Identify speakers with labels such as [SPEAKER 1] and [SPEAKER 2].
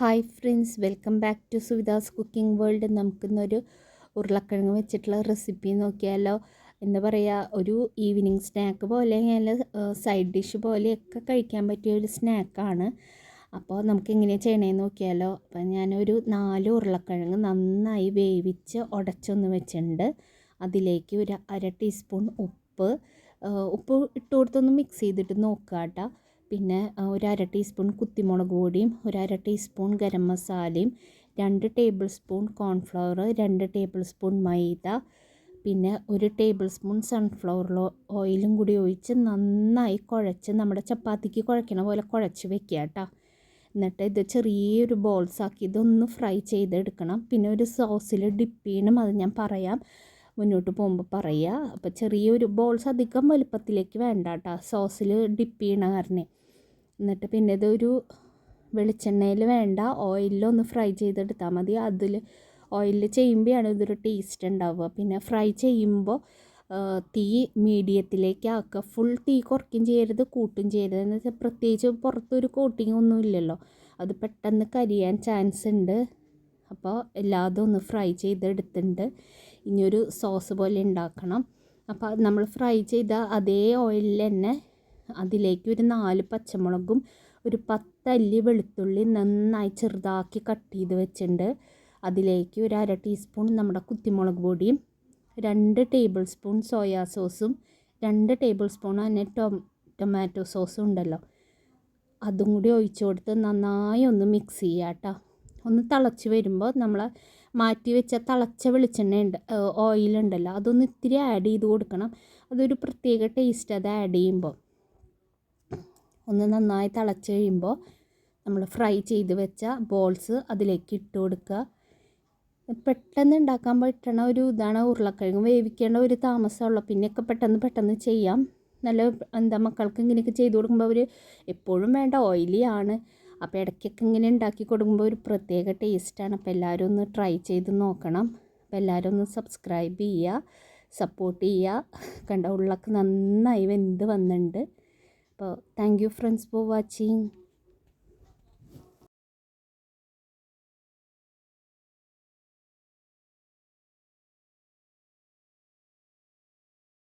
[SPEAKER 1] Hi friends, welcome back to Suvidha's cooking world. നമുക്കിന്നൊരു ഉരുളക്കിഴങ്ങ് വെച്ചിട്ടുള്ള റെസിപ്പി നോക്കിയാലോ. എന്താ പറയുക, ഒരു ഈവനിങ് സ്നാക്ക് പോലെ അല്ല, സൈഡ് ഡിഷ് പോലെയൊക്കെ കഴിക്കാൻ പറ്റിയ ഒരു സ്നാക്കാണ്. അപ്പോൾ നമുക്ക് എങ്ങനെയാണ് ചെയ്യണേന്ന് നോക്കിയാലോ. അപ്പം ഞാനൊരു 4 ഉരുളക്കിഴങ്ങ് നന്നായി വേവിച്ച് ഉടച്ചൊന്ന് വെച്ചിട്ടുണ്ട്. അതിലേക്ക് ഒരു അര ടീസ്പൂൺ ഉപ്പ് ഇട്ട് കൊടുത്തൊന്ന് മിക്സ് ചെയ്തിട്ട് നോക്കുക കേട്ടോ. പിന്നെ ഒരു അര ടീസ്പൂൺ കുത്തിമുളക് പൊടിയും ഒരു അര ടീസ്പൂൺ ഗരം മസാലയും 2 tablespoon cornflour, 2 tablespoon maida, പിന്നെ ഒരു ടേബിൾ സ്പൂൺ സൺഫ്ലവർ ഓയിലും കൂടി ഒഴിച്ച് നന്നായി കുഴച്ച് നമ്മുടെ ചപ്പാത്തിക്ക് കുഴക്കണ പോലെ കുഴച്ച് വെക്കുക കേട്ടോ. എന്നിട്ട് ഇത് ചെറിയൊരു ബോൾസാക്കി ഇതൊന്ന് ഫ്രൈ ചെയ്തെടുക്കണം. പിന്നെ ഒരു സോസിൽ ഡിപ്പ് ചെയ്യണം, അത് ഞാൻ പറയാം, മുന്നോട്ട് പോകുമ്പോൾ പറയുക. അപ്പോൾ ചെറിയൊരു ബോൾസ് അധികം വലുപ്പത്തിലേക്ക് വേണ്ട കേട്ടോ, സോസിൽ ഡിപ്പ് ചെയ്യണ കാരണം. എന്നിട്ട് പിന്നെ ഇതൊരു വെളിച്ചെണ്ണയിൽ വേണ്ട, ഓയിലൊന്ന് ഫ്രൈ ചെയ്തെടുത്താൽ മതി. അതിൽ ഓയിലിൽ ചെയ്യുമ്പോഴാണ് ഇതൊരു ടേസ്റ്റ് ഉണ്ടാവുക. പിന്നെ ഫ്രൈ ചെയ്യുമ്പോൾ തീ മീഡിയത്തിലേക്ക് ആക്കുക. ഫുൾ തീ കുറയ്ക്കും ചെയ്യരുത്, കൂട്ടും ചെയ്യരുത്. എന്ന് വെച്ചാൽ പ്രത്യേകിച്ച് പുറത്തൊരു കോട്ടിംഗ് ഒന്നും ഇല്ലല്ലോ, അത് പെട്ടെന്ന് കരിയാൻ ചാൻസ് ഉണ്ട്. അപ്പോൾ എല്ലാതും ഒന്ന് ഫ്രൈ ചെയ്തെടുത്തിട്ടുണ്ട്. ഇനിയൊരു സോസ് പോലെ ഉണ്ടാക്കണം. അപ്പോൾ നമ്മൾ ഫ്രൈ ചെയ്ത അതേ ഓയിലിൽ തന്നെ അതിലേക്ക് ഒരു 4 പച്ചമുളകും ഒരു 10 അല്ലി വെളുത്തുള്ളി നന്നായി ചെറുതാക്കി കട്ട് ചെയ്ത് വെച്ചിട്ടുണ്ട്. അതിലേക്ക് ഒരു അര ടീസ്പൂൺ നമ്മുടെ കുത്തിമുളക് പൊടിയും 2 ടേബിൾ സ്പൂൺ സോയാ സോസും 2 ടേബിൾ സ്പൂൺ തന്നെ ടൊമാറ്റോ സോസും ഉണ്ടല്ലോ, അതും കൂടി ഒഴിച്ചു കൊടുത്ത് നന്നായി ഒന്ന് മിക്സ് ചെയ്യുക കേട്ടോ. ഒന്ന് തിളച്ച് വരുമ്പോൾ നമ്മൾ മാറ്റി വെച്ച തിളച്ച വെളിച്ചെണ്ണ ഓയിലുണ്ടല്ലോ, അതൊന്ന് ഇത്തിരി ആഡ് ചെയ്ത് കൊടുക്കണം. അതൊരു പ്രത്യേക ടേസ്റ്റ് അത് ആഡ് ചെയ്യുമ്പോൾ. ഒന്ന് നന്നായി തിളച്ച് കഴിയുമ്പോൾ നമ്മൾ ഫ്രൈ ചെയ്ത് വെച്ച ബോൾസ് അതിലേക്ക് ഇട്ട് കൊടുക്കുക. പെട്ടെന്ന് ഉണ്ടാക്കാൻ പറ്റണ ഒരു ഇതാണ് ഉരുളക്കിഴങ്ങ്. വേവിക്കേണ്ട ഒരു താമസമുള്ള, പിന്നെയൊക്കെ പെട്ടെന്ന് ചെയ്യാം. നല്ല മക്കൾക്ക് ഇങ്ങനെയൊക്കെ ചെയ്ത് കൊടുക്കുമ്പോൾ അവർ എപ്പോഴും വേണ്ട ഓയിലിയാണ്. അപ്പോൾ ഇടയ്ക്കൊക്കെ ഇങ്ങനെ ഉണ്ടാക്കി കൊടുക്കുമ്പോൾ ഒരു പ്രത്യേക ടേസ്റ്റാണ്. അപ്പോൾ എല്ലാവരും ഒന്ന് ട്രൈ ചെയ്ത് നോക്കണം. അപ്പോൾ എല്ലാവരും ഒന്ന് സബ്സ്ക്രൈബ് ചെയ്യുക, സപ്പോർട്ട് ചെയ്യുക. കണ്ട ഉള്ളൊക്കെ നന്നായി വെന്ത് വന്നിട്ടുണ്ട്. അപ്പോൾ thank you friends for watching.